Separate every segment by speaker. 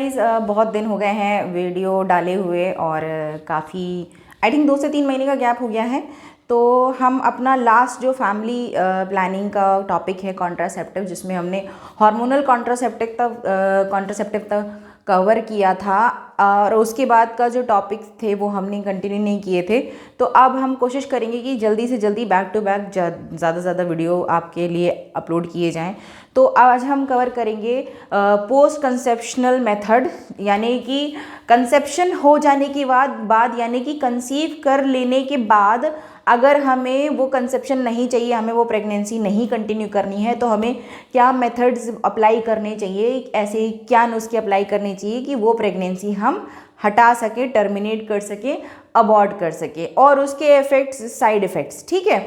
Speaker 1: Guys, बहुत दिन हो गए हैं वीडियो डाले हुए और काफ़ी आई थिंक 2 से 3 महीने का गैप हो गया है। तो हम अपना लास्ट जो फैमिली प्लानिंग का टॉपिक है कॉन्ट्रासेप्टिव, जिसमें हमने हार्मोनल कॉन्ट्रासेप्टिव तक कवर किया था और उसके बाद का जो टॉपिक्स थे वो हमने कंटिन्यू नहीं किए थे। तो अब हम कोशिश करेंगे कि जल्दी से जल्दी बैक टू बैक ज़्यादा से ज़्यादा वीडियो आपके लिए अपलोड किए जाएं। तो आज हम कवर करेंगे पोस्ट कंसेप्शनल मेथड, यानी कि कंसेप्शन हो जाने के बाद यानी कि कंसीव कर लेने के बाद अगर हमें वो कंसेप्शन नहीं चाहिए, हमें वो प्रेगनेंसी नहीं कंटिन्यू करनी है, तो हमें क्या मेथड्स अप्लाई करने चाहिए, ऐसे क्या नुस्खे अप्लाई करने चाहिए कि वो प्रेगनेंसी हम हटा सके, टर्मिनेट कर सके, अबॉर्ट कर सके और उसके इफेक्ट्स, साइड इफ़ेक्ट्स। ठीक है,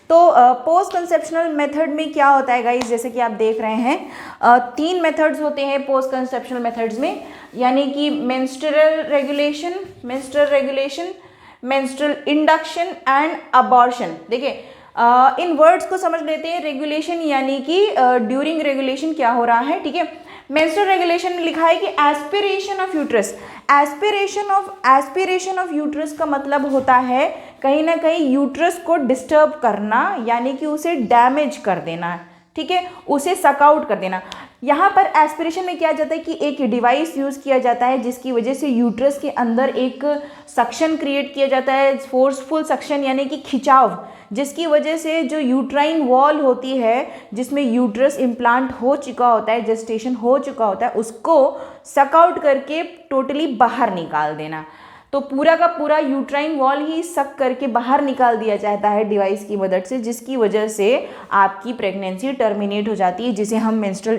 Speaker 1: तो पोस्ट कंसेप्शनल मेथड में क्या होता है गाइस, जैसे कि आप देख रहे हैं 3 मेथड्स होते हैं पोस्ट कंसेप्शनल मेथड्स में, यानी कि menstrual regulation, menstrual induction and abortion. देखिए इन वर्ड्स को समझ लेते हैं। रेगुलेशन यानी कि ड्यूरिंग रेगुलेशन क्या हो रहा है। ठीक है, मेंस्ट्रुअल रेगुलेशन में लिखा है कि aspiration of uterus. Aspiration of uterus का मतलब होता है कहीं ना कहीं यूट्रस को डिस्टर्ब करना, यानी कि उसे डैमेज कर देना। ठीक है, उसे सक आउट कर देना। यहाँ पर एस्पिरेशन में क्या जाता है कि एक डिवाइस यूज़ किया जाता है जिसकी वजह से यूट्रस के अंदर एक सक्शन क्रिएट किया जाता है, फोर्सफुल सक्शन यानी कि खिंचाव, जिसकी वजह से जो यूट्राइन वॉल होती है जिसमें यूट्रस इम्प्लांट हो चुका होता है, जेस्टेशन हो चुका होता है, उसको सक आउट करके टोटली बाहर निकाल देना। तो पूरा का पूरा यूट्राइन वॉल ही सक करके बाहर निकाल दिया जाता है डिवाइस की मदद से, जिसकी वजह से आपकी प्रेगनेंसी टर्मिनेट हो जाती है, जिसे हम मेंस्ट्रुअल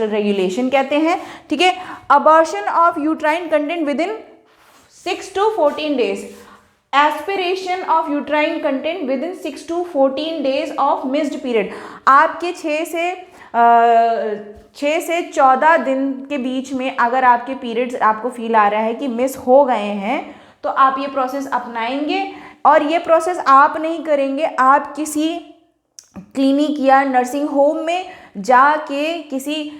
Speaker 1: रेगुलेशन कहते हैं। ठीक है, abortion of uterine content with in 6 to 14 days, aspiration of uterine content with in 6 to 14 days of missed period. आपके 6 से 14 दिन के बीच में अगर आपके पीरियड्स आपको फील आ रहा है कि मिस हो गए हैं, तो आप ये प्रोसेस अपनाएंगे। और ये प्रोसेस आप नहीं करेंगे, आप किसी क्लिनिक या नर्सिंग होम में जाके किसी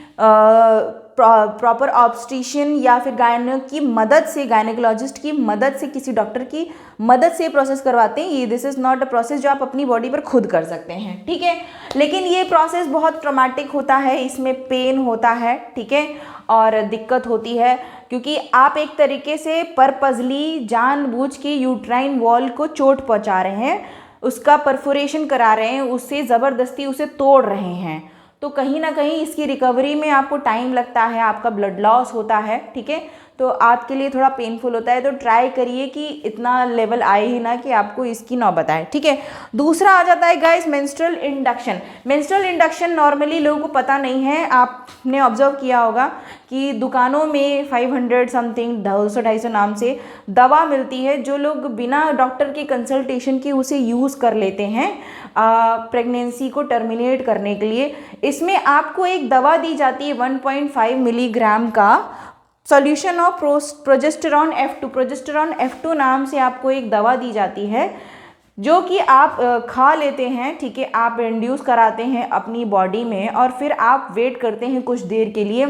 Speaker 1: प्रॉपर ऑब्स्टिशियन या फिर गायनेकोलॉजिस्ट की मदद से, किसी डॉक्टर की मदद से प्रोसेस करवाते हैं। ये this is not a process जो आप अपनी बॉडी पर खुद कर सकते हैं। ठीक है, लेकिन ये प्रोसेस बहुत ट्रॉमेटिक होता है, इसमें पेन होता है। ठीक है, और दिक्कत होती है क्योंकि आप एक तरीके से पर्पजली जानबूझ के यूट्राइन वॉल को चोट पहुंचा रहे हैं, उसका परफोरेशन करा रहे हैं, उससे ज़बरदस्ती उसे तोड़ रहे हैं। तो कहीं ना कहीं इसकी रिकवरी में आपको टाइम लगता है, आपका ब्लड लॉस होता है। ठीक है, तो आपके लिए थोड़ा पेनफुल होता है। तो ट्राई करिए कि इतना लेवल आए ही ना कि आपको इसकी नौबत आए। ठीक है, दूसरा आ जाता है guys menstrual induction. Menstrual induction normally लोगों को पता नहीं है। आपने ऑब्जर्व किया होगा कि दुकानों में 500 समथिंग 200-250 नाम से दवा मिलती है, जो लोग बिना डॉक्टर के कंसल्टेशन के उसे यूज़ कर लेते हैं प्रेगनेंसी को टर्मिनेट करने के लिए। इसमें आपको एक दवा दी जाती है 1.5 मिलीग्राम का solution of progesterone F2। Progesterone F2 नाम से आपको एक दवा दी जाती है जो कि आप खा लेते हैं। ठीक है, आप इंड्यूस कराते हैं अपनी बॉडी में और फिर आप वेट करते हैं कुछ देर के लिए,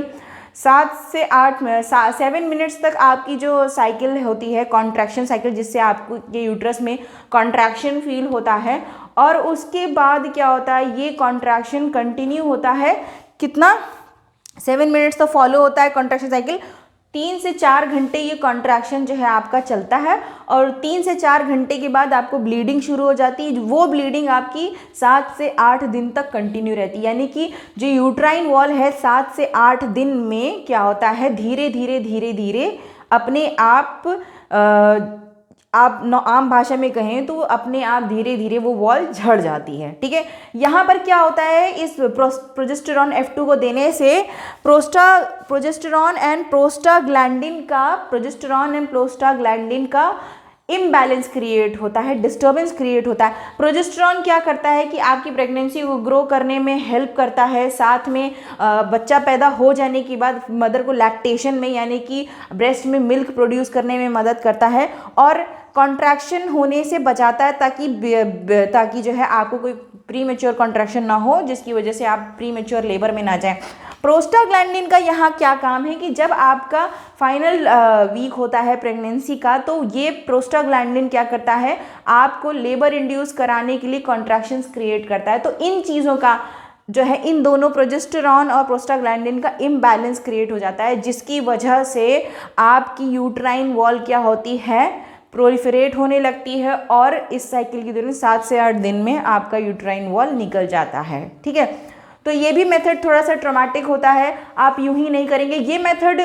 Speaker 1: 7 मिनट्स तक आपकी जो साइकिल होती है, कॉन्ट्रैक्शन साइकिल, जिससे आपको ये यूट्रस में कॉन्ट्रैक्शन फील होता है। और उसके बाद क्या होता है, ये कॉन्ट्रैक्शन कंटिन्यू होता है कितना, 7 मिनट्स तो फॉलो होता है कॉन्ट्रैक्शन साइकिल। 3 से 4 घंटे ये कॉन्ट्रैक्शन जो है आपका चलता है और 3 से 4 घंटे के बाद आपको ब्लीडिंग शुरू हो जाती है। वो ब्लीडिंग आपकी 7 से 8 दिन तक कंटिन्यू रहती है, यानी कि जो यूट्राइन वॉल है 7 से 8 दिन में क्या होता है, धीरे धीरे अपने आप आम भाषा में कहें तो अपने आप धीरे धीरे वो वॉल झड़ जाती है। ठीक है, यहाँ पर क्या होता है, इस प्रोजेस्टेरॉन F2 को देने से प्रोजेस्टेरॉन एंड प्रोस्टाग्लैंडिन का इम्बैलेंस क्रिएट होता है, डिस्टर्बेंस क्रिएट होता है। प्रोजेस्टेरॉन क्या करता है कि आपकी प्रेगनेंसी को ग्रो करने में हेल्प करता है, साथ में बच्चा पैदा हो जाने के बाद मदर को लैक्टेशन में यानी कि ब्रेस्ट में मिल्क प्रोड्यूस करने में मदद करता है। और कॉन्ट्रैक्शन होने से बचाता है ताकि जो है आपको कोई प्री मेच्योर कॉन्ट्रैक्शन ना हो जिसकी वजह से आप प्री मेच्योर लेबर में ना जाएं। प्रोस्टाग्लैंडिन का यहाँ क्या काम है कि जब आपका फाइनल वीक होता है प्रेगनेंसी का, तो ये प्रोस्टाग्लैंडिन क्या करता है, आपको लेबर इंड्यूस कराने के लिए कॉन्ट्रैक्शंस क्रिएट करता है। तो इन चीज़ों का जो है, इन दोनों प्रोजेस्टेरॉन और प्रोस्टाग्लैंडिन का इम्बैलेंस क्रिएट हो जाता है, जिसकी वजह से आपकी यूट्राइन वॉल क्या होती है, प्रोलिफरेट होने लगती है और इस साइकिल के दौरान 7 से 8 दिन में आपका यूट्राइन वॉल निकल जाता है। ठीक है, तो ये भी मेथड थोड़ा सा ट्रॉमेटिक होता है, आप यूं ही नहीं करेंगे। ये मेथड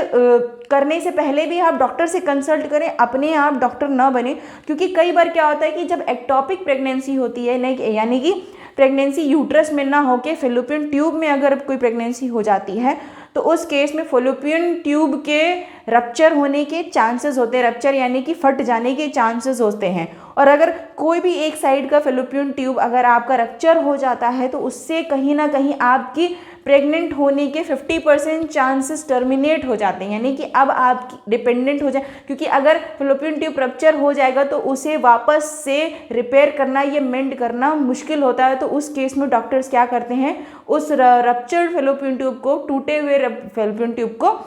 Speaker 1: करने से पहले भी आप डॉक्टर से कंसल्ट करें, अपने आप डॉक्टर ना बने, क्योंकि कई बार क्या होता है कि जब एक्टोपिक प्रेगनेंसी होती है, नहीं यानी कि प्रेगनेंसी यूट्रस में ना होके फेलोपियन ट्यूब में अगर कोई प्रेगनेंसी हो जाती है, तो उस केस में फेलोपियन ट्यूब के रप्चर होने के चांसेस होते हैं, रप्चर यानी कि फट जाने के चांसेस होते हैं। और अगर कोई भी एक साइड का फेलोपियन ट्यूब अगर आपका रप्चर हो जाता है, तो उससे कहीं ना कहीं आपकी प्रेग्नेंट होने के 50% चांसेस टर्मिनेट हो जाते हैं, यानी कि अब आप डिपेंडेंट हो जाए, क्योंकि अगर फेलोपियन ट्यूब रप्चर हो जाएगा तो उसे वापस से रिपेयर करना, ये मेंड करना मुश्किल होता है। तो उस केस में डॉक्टर्स क्या करते हैं, उस रप्चर्ड फेलोपियन ट्यूब को, टूटे हुए फेलोपियन ट्यूब को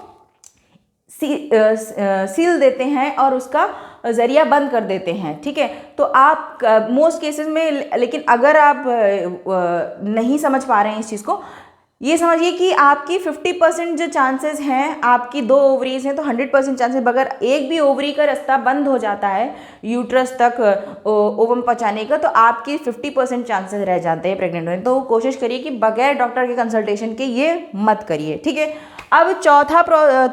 Speaker 1: सील देते हैं और उसका ज़रिया बंद कर देते हैं। ठीक है, तो आप मोस्ट केसेस में, लेकिन अगर आप नहीं समझ पा रहे हैं इस चीज़ को, ये समझिए कि आपकी 50% जो चांसेस हैं, आपकी 2 ओवरीज हैं तो 100% चांसेस, अगर एक भी ओवरी का रास्ता बंद हो जाता है यूट्रस तक ओवम पहुंचाने का, तो आपकी 50% चांसेस रह जाते हैं प्रेग्नेंट होने। तो कोशिश करिए कि बगैर डॉक्टर के कंसल्टेशन के ये मत करिए। ठीक है, अब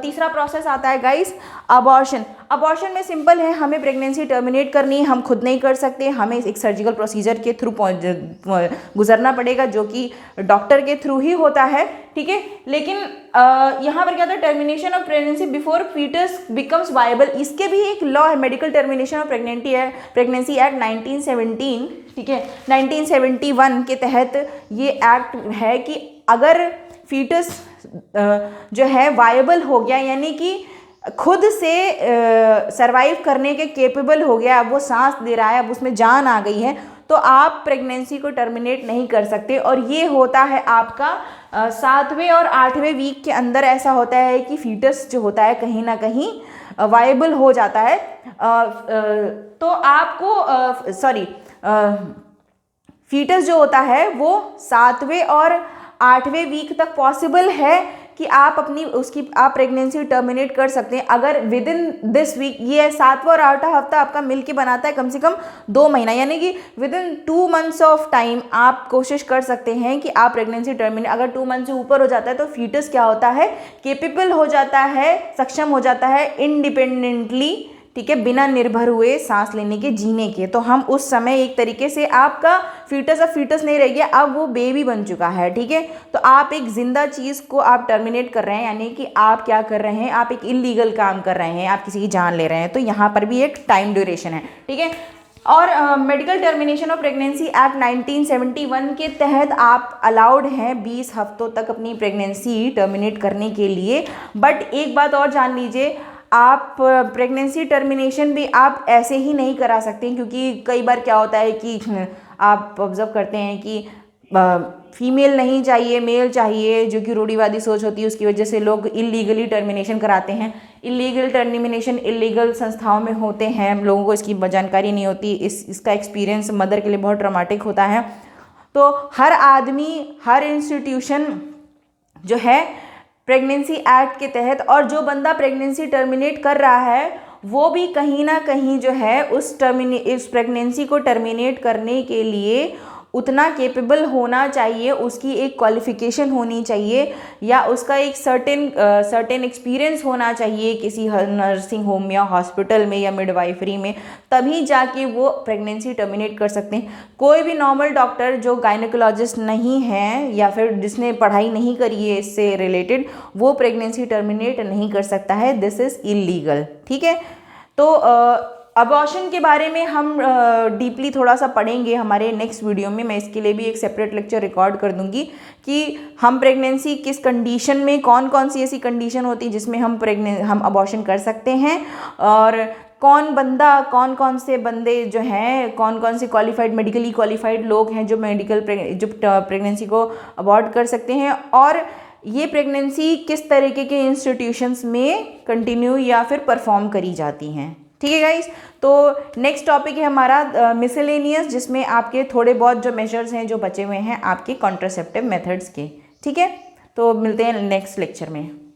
Speaker 1: तीसरा प्रोसेस आता है गाइस, अबॉर्शन। अबॉर्शन में सिंपल है, हमें प्रेगनेंसी टर्मिनेट करनी है, हम खुद नहीं कर सकते, हमें एक सर्जिकल प्रोसीजर के थ्रू गुजरना पड़ेगा, जो कि डॉक्टर के थ्रू ही होता है। ठीक है, लेकिन यहाँ पर क्या होता है, termination of pregnancy before foetus becomes viable, इसके भी एक लॉ है, medical termination of pregnancy act 1917। ठीक है, 1971 के तहत ये एक्ट है कि अगर फीटस जो है वायबल हो गया, यानी कि खुद से सरवाइव करने के केपेबल हो गया, अब वो सांस दे रहा है, अब उसमें जान आ गई है, तो आप प्रेगनेंसी को टर्मिनेट नहीं कर सकते। और ये होता है आपका 7वें और 8वें वीक के अंदर। ऐसा होता है कि फीटस जो होता है कहीं ना कहीं वायबल हो जाता है। तो आपको फीटस जो होता है वो 7वें और 8वें वीक तक पॉसिबल है कि आप आप प्रेगनेंसी टर्मिनेट कर सकते हैं, अगर विद इन दिस वीक। ये 7वां और 8वां हफ्ता आपका मिलके बनाता है कम से कम 2 महीना, यानी कि with in 2 months of time आप कोशिश कर सकते हैं कि आप प्रेगनेंसी टर्मिनेट। अगर 2 मंथ से ऊपर हो जाता है तो फीटस क्या होता है, केपेबल हो जाता है, सक्षम हो जाता है इंडिपेंडेंटली, ठीक है, बिना निर्भर हुए सांस लेने के, जीने के। तो हम उस समय एक तरीके से आपका फीटस अब फीटस नहीं रह गया, अब वो बेबी बन चुका है। ठीक है, तो आप एक जिंदा चीज़ को आप टर्मिनेट कर रहे हैं, यानी कि आप क्या कर रहे हैं, आप एक इलीगल काम कर रहे हैं, आप किसी की जान ले रहे हैं। तो यहाँ पर भी एक टाइम ड्यूरेशन है। ठीक है, और medical termination of pregnancy act 1971 के तहत आप अलाउड हैं 20 हफ्तों तक अपनी प्रेगनेंसी टर्मिनेट करने के लिए। बट एक बात और जान लीजिए, आप प्रेगनेंसी टर्मिनेशन भी आप ऐसे ही नहीं करा सकते, क्योंकि कई बार क्या होता है कि आप ऑब्जर्व करते हैं कि फीमेल नहीं चाहिए, मेल चाहिए, जो कि रूढ़िवादी सोच होती है, उसकी वजह से लोग इलीगली टर्मिनेशन कराते हैं। इलीगल टर्मिनेशन इलीगल संस्थाओं में होते हैं, लोगों को इसकी जानकारी नहीं होती, इसका एक्सपीरियंस मदर के लिए बहुत ट्रॉमेटिक होता है। तो हर आदमी, हर इंस्टीट्यूशन जो है प्रेगनेंसी एक्ट के तहत, और जो बंदा प्रेगनेंसी टर्मिनेट कर रहा है वो भी कहीं ना कहीं जो है उस प्रेगनेंसी को टर्मिनेट करने के लिए उतना केपेबल होना चाहिए, उसकी एक क्वालिफिकेशन होनी चाहिए, या उसका एक सर्टेन एक्सपीरियंस होना चाहिए किसी नर्सिंग होम या हॉस्पिटल में या मिडवाइफरी में, तभी जाके वो प्रेगनेंसी टर्मिनेट कर सकते हैं। कोई भी नॉर्मल डॉक्टर जो गायनेकोलॉजिस्ट नहीं है या फिर जिसने पढ़ाई नहीं करी है इससे रिलेटेड, वो प्रेगनेंसी टर्मिनेट नहीं कर सकता है। This is illegal. ठीक है, तो अबॉर्शन के बारे में हम डीपली थोड़ा सा पढ़ेंगे हमारे नेक्स्ट वीडियो में। मैं इसके लिए भी एक सेपरेट लेक्चर रिकॉर्ड कर दूंगी कि हम प्रेगनेंसी किस कंडीशन में, कौन कौन सी ऐसी कंडीशन होती है जिसमें हम अबॉर्शन कर सकते हैं, और कौन कौन से बंदे जो हैं, कौन कौन से क्वालिफाइड, मेडिकली क्वालिफाइड लोग हैं जो प्रेगनेंसी को अबॉर्ट कर सकते हैं, और ये प्रेगनेंसी किस तरीके के इंस्टीट्यूशंस में कंटिन्यू या फिर परफॉर्म करी जाती हैं। ठीक है गाइस, तो नेक्स्ट टॉपिक है हमारा मिसलेनियस, जिसमें आपके थोड़े बहुत जो मेजर्स हैं जो बचे हुए हैं आपके कॉन्ट्रासेप्टिव मेथड्स के। ठीक है, तो मिलते हैं नेक्स्ट लेक्चर में।